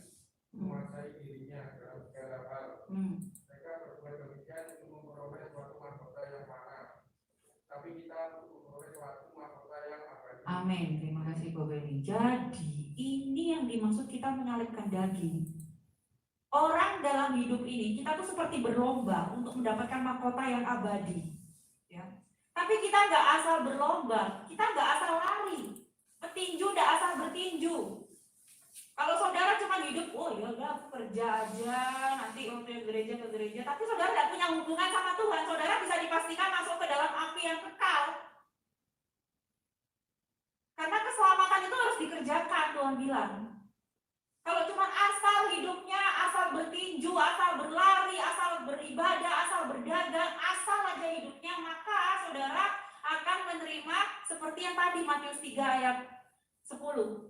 menguasai dirinya dalam segala hal. Mereka berbuat demikian untuk memperoleh suatu mahkota yang mana. Tapi kita untuk memperoleh suatu mahkota yang abadi. Amin. Terima kasih Bapak Beni. Jadi ini yang dimaksud kita menyalibkan daging. Orang dalam hidup ini kita tuh seperti berlomba untuk mendapatkan mahkota yang abadi. Ya. Tapi kita nggak asal berlomba, kita nggak asal lari. Petinju nggak asal bertinju. Kalau saudara cuma hidup, oh ya udah aku kerja aja, nanti waktu gereja ke gereja, tapi saudara tidak punya hubungan sama Tuhan, saudara bisa dipastikan masuk ke dalam api yang kekal. Karena keselamatan itu harus dikerjakan, Tuhan bilang. Kalau cuma asal hidupnya, asal bertinju, asal berlari, asal beribadah, asal berdagang, asal aja hidupnya, maka saudara akan menerima seperti yang tadi Matius 3 ayat 10.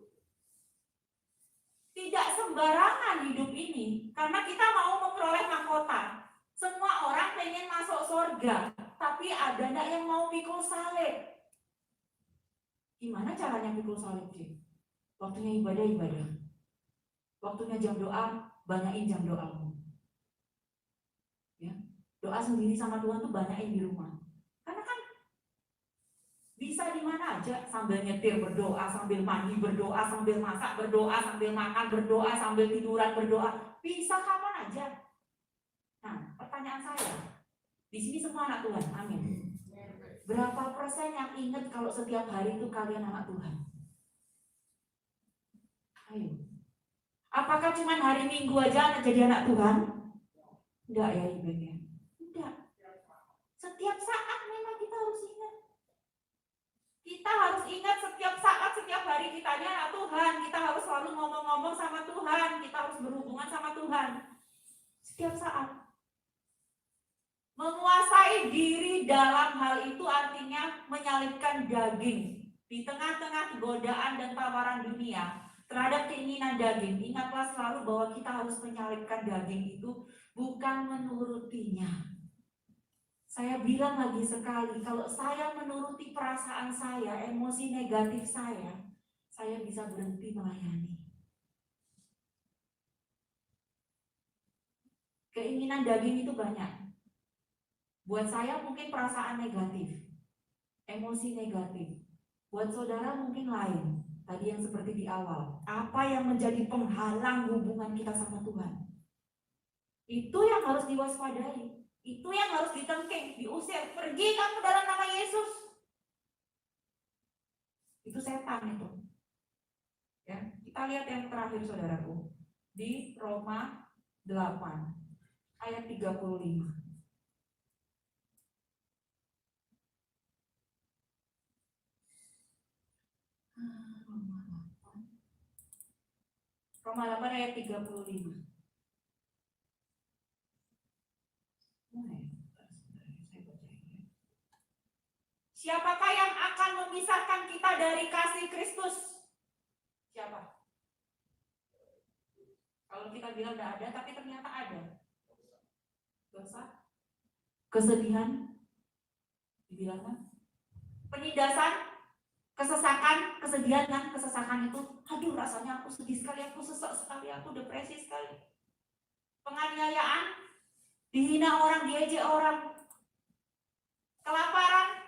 Tidak sembarangan hidup ini, karena kita mau memperoleh mahkota. Semua orang pengen masuk surga, tapi ada enggak yang mau pikul salib? Gimana caranya pikul salib sih? Waktunya ibadah. Waktunya jam doa, banyakin jam doamu. Ya, doa sendiri sama Tuhan tuh banyakin di rumah. Karena kan bisa di mana aja, sambil nyetir berdoa, sambil mandi berdoa, sambil masak berdoa, sambil makan berdoa, sambil tiduran berdoa. Bisa kapan aja. Nah, pertanyaan saya, di sini semua anak Tuhan, amin. Berapa persen yang ingat kalau setiap hari itu kalian anak Tuhan? Ayo. Apakah cuma hari Minggu aja jadi anak Tuhan? Enggak ya ibunya. Enggak. Setiap saat memang kita harus ingat. Kita harus ingat setiap saat, setiap hari kita ini anak Tuhan. Kita harus selalu ngomong-ngomong sama Tuhan. Kita harus berhubungan sama Tuhan. Setiap saat. Menguasai diri dalam hal itu artinya menyalipkan daging. Di tengah-tengah godaan dan tawaran dunia terhadap keinginan daging, ingatlah selalu bahwa kita harus menyalipkan daging itu, bukan menurutinya. Saya bilang lagi sekali, kalau saya menuruti perasaan saya, emosi negatif saya bisa berhenti melayani. Keinginan daging itu banyak. Buat saya mungkin perasaan negatif, emosi negatif. Buat saudara mungkin lain. Tadi yang seperti di awal, apa yang menjadi penghalang hubungan kita sama Tuhan? Itu yang harus diwaspadai. Itu yang harus ditengking, diusir. Pergi kamu dalam nama Yesus. Itu setan itu. Ya, kita lihat yang terakhir saudaraku. Di Roma 8 ayat 35. Roma 8 ayat 35. Siapakah yang akan memisahkan kita dari kasih Kristus? Siapa? Kalau kita bilang tidak ada, tapi ternyata ada. Dosa, kesedihan, dibilangkan, penindasan, kesesakan, kesedihan kan, kesesakan itu, aduh rasanya aku sedih sekali, aku sesak sekali, aku depresi sekali. Penganiayaan, dihina orang, diejek orang, kelaparan,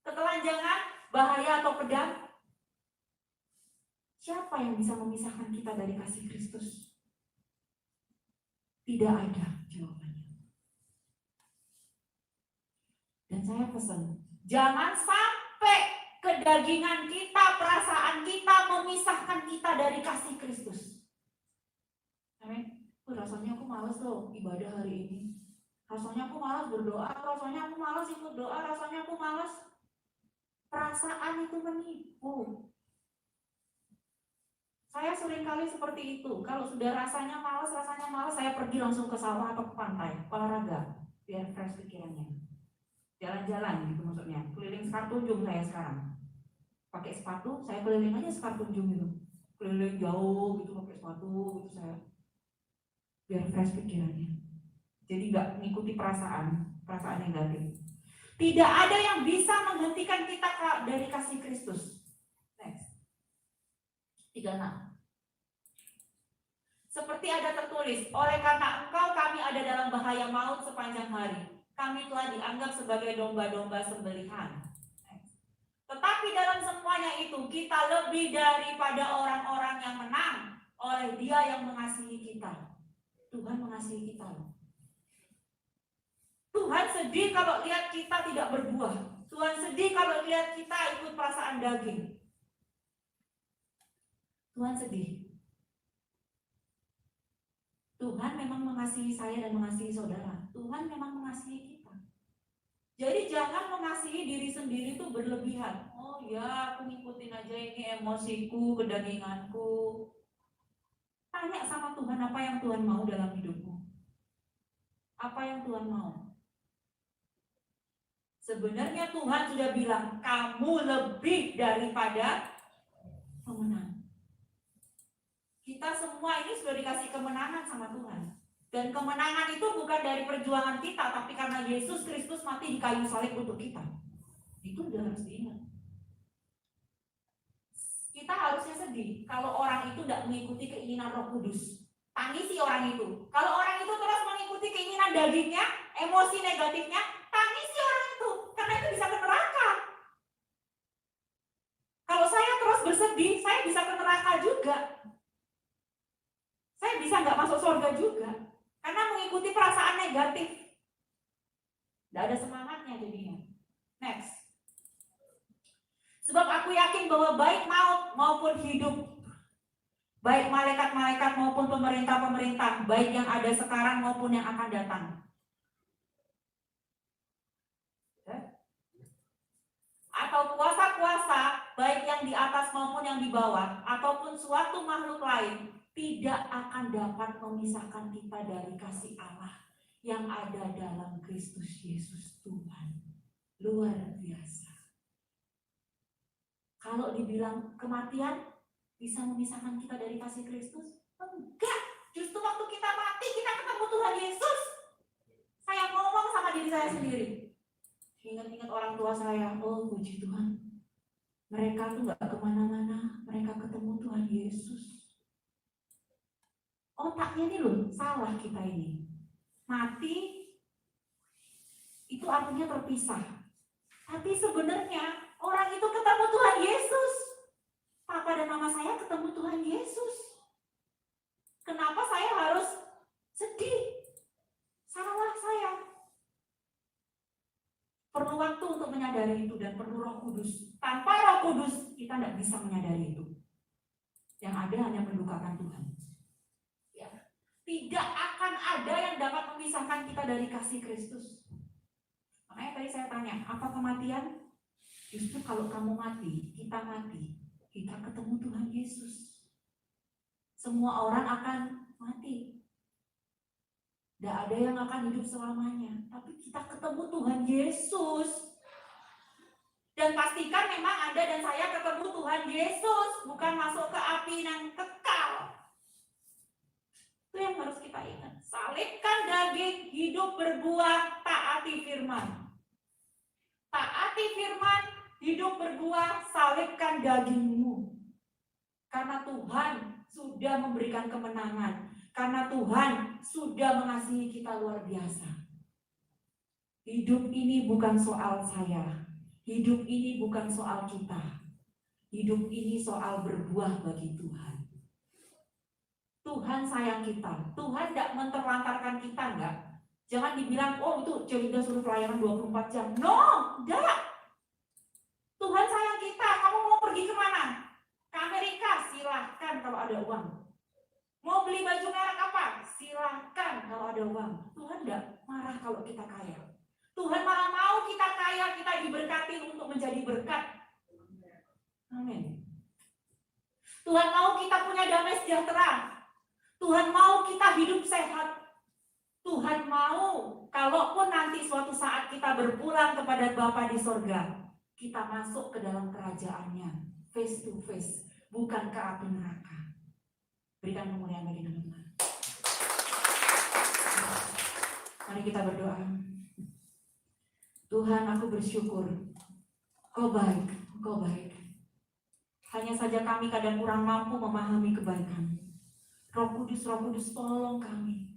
ketelanjangan, bahaya atau pedang. Siapa yang bisa memisahkan kita dari kasih Kristus? Tidak ada jawabannya. Dan saya pesan, jangan sampai kedagingan kita, perasaan kita memisahkan kita dari kasih Kristus. Amin. Rasanya aku malas loh ibadah hari ini. Rasanya aku malas berdoa, rasanya aku malas ikut doa, rasanya aku malas. Perasaan itu menipu. Saya seringkali seperti itu. Kalau sudah rasanya malas, saya pergi langsung ke sawah atau ke pantai, olahraga, biar fresh pikirannya. Jalan-jalan gitu maksudnya. Keliling Sekartunjung saya sekarang. Pakai sepatu, saya keliling aja Sekartunjung gitu. Keliling jauh gitu pakai sepatu gitu saya. Biar fresh pikirannya. Jadi nggak mengikuti perasaan negatif. Tidak ada yang bisa menghentikan kita dari kasih Kristus. Next. 36. Seperti ada tertulis, oleh karena engkau kami ada dalam bahaya maut sepanjang hari. Kami telah dianggap sebagai domba-domba sembelihan. Tetapi dalam semuanya itu kita lebih daripada orang-orang yang menang oleh Dia yang mengasihi kita. Tuhan mengasihi kita. Tuhan sedih kalau lihat kita tidak berbuah. Tuhan sedih kalau lihat kita ikut perasaan daging. Tuhan sedih. Tuhan memang mengasihi saya dan mengasihi saudara. Tuhan memang mengasihi kita. Jadi jangan mengasihi diri sendiri itu berlebihan. Oh ya, aku ngikutin aja ini emosiku, kedaginganku. Tanya sama Tuhan apa yang Tuhan mau dalam hidupmu. Apa yang Tuhan mau? Sebenarnya Tuhan sudah bilang, kamu lebih daripada pemenang. Kita semua ini sudah dikasih kemenangan sama Tuhan. Dan kemenangan itu bukan dari perjuangan kita, tapi karena Yesus Kristus mati di kayu salib untuk kita. Itu udah harus diingat. Kita harusnya sedih kalau orang itu tidak mengikuti keinginan Roh Kudus. Tangisi orang itu. Kalau orang itu terus mengikuti keinginan dagingnya, emosi negatifnya, tangisi orang itu. Karena itu bisa ke neraka. Kalau saya terus bersedih, saya bisa ke neraka juga. Saya bisa nggak masuk surga juga. Karena mengikuti perasaan negatif. Tidak ada semangatnya jadinya. Next. Sebab aku yakin bahwa baik maut maupun hidup, baik malaikat-malaikat maupun pemerintah-pemerintah, baik yang ada sekarang maupun yang akan datang. Atau kuasa-kuasa, baik yang di atas maupun yang di bawah, ataupun suatu makhluk lain, tidak akan dapat memisahkan kita dari kasih Allah yang ada dalam Kristus Yesus Tuhan. Luar biasa. Kalau dibilang kematian bisa memisahkan kita dari kasih Kristus? Enggak. Justru waktu kita mati, kita ketemu Tuhan Yesus. Saya ngomong sama diri saya sendiri. Ingat-ingat orang tua saya, oh puji Tuhan. Mereka tuh gak kemana-mana, mereka ketemu Tuhan Yesus. Otaknya ini loh, salah kita ini. Mati, itu artinya terpisah. Tapi sebenarnya orang itu ketemu Tuhan Yesus. Papa dan mama saya ketemu Tuhan Yesus. Kenapa saya harus sedih? Salah saya. Perlu waktu untuk menyadari itu dan perlu Roh Kudus. Tanpa Roh Kudus kita tidak bisa menyadari itu. Yang ada hanya mendukakan Tuhan. Ya. Tidak akan ada yang dapat memisahkan kita dari kasih Kristus. Makanya tadi saya tanya, apa kematian? Justru kalau kamu mati, kita ketemu Tuhan Yesus. Semua orang akan mati. Tidak ada yang akan hidup selamanya. Tapi kita ketemu Tuhan Yesus. Dan pastikan memang Anda dan saya ketemu Tuhan Yesus. Bukan masuk ke api yang kekal. Itu yang harus kita ingat. Salibkan daging, hidup berbuah, taati firman. Taati firman, hidup berbuah, salibkan dagingmu. Karena Tuhan sudah memberikan kemenangan. Karena Tuhan sudah mengasihi kita luar biasa. Hidup ini bukan soal saya. Hidup ini bukan soal kita. Hidup ini soal berbuah bagi Tuhan. Tuhan sayang kita. Tuhan tidak menterlantarkan kita, enggak. Jangan dibilang, oh itu Celinda suruh pelayanan 24 jam. No, enggak. Tuhan sayang kita. Kamu mau pergi kemana? Ke Amerika, silahkan kalau ada uang. Mau beli baju merek apa? Silahkan kalau ada uang. Tuhan tidak marah kalau kita kaya. Tuhan malah mau kita kaya, kita diberkati untuk menjadi berkat. Amin. Tuhan mau kita punya damai sejahtera. Tuhan mau kita hidup sehat. Tuhan mau, kalaupun nanti suatu saat kita berpulang kepada Bapa di sorga, kita masuk ke dalam kerajaannya, face to face, bukan ke api neraka. Berikan kemuliaan bagi nama Tuhan. Mari kita berdoa. Tuhan, aku bersyukur. Kau baik, Kau baik. Hanya saja kami kadang kurang mampu memahami kebaikan. Roh Kudus, tolong kami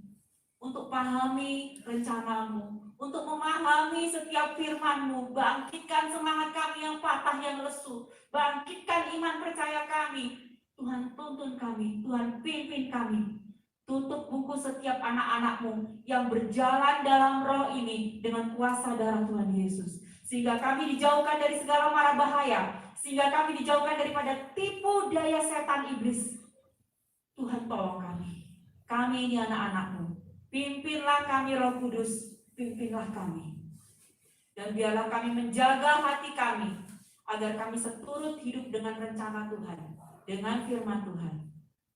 untuk pahami rencanamu, untuk memahami setiap firman-Mu. Bangkitkan semangat kami yang patah, yang lesu. Bangkitkan iman percaya kami. Tuhan, tuntun kami, Tuhan pimpin kami. Tutup buku setiap anak-anak-Mu yang berjalan dalam roh ini dengan kuasa darah Tuhan Yesus. Sehingga kami dijauhkan dari segala mara bahaya. Sehingga kami dijauhkan daripada tipu daya setan iblis. Tuhan tolong kami. Kami ini anak-anak-Mu. Pimpinlah kami Roh Kudus, pimpinlah kami. Dan biarlah kami menjaga hati kami, agar kami seturut hidup dengan rencana Tuhan, dengan firman Tuhan,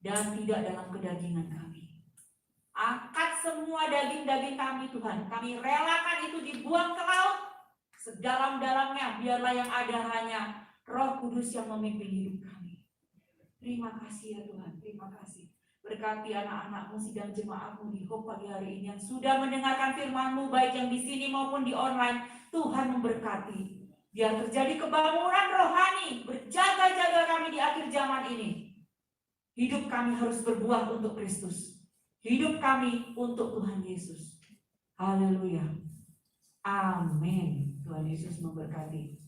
dan tidak dalam kedagingan kami. Angkat semua daging-daging kami Tuhan, kami relakan itu dibuang ke laut, sedalam-dalamnya, biarlah yang ada hanya Roh Kudus yang memimpin hidup kami. Terima kasih ya Tuhan, terima kasih. Berkati anak-anak-Mu, sidang jemaat-Mu di Hope pagi hari ini yang sudah mendengarkan firman-Mu, baik yang di sini maupun di online. Tuhan memberkati. Biar terjadi kebangunan rohani, berjaga-jaga kami di akhir zaman ini. Hidup kami harus berbuah untuk Kristus. Hidup kami untuk Tuhan Yesus. Haleluya. Amin. Tuhan Yesus memberkati.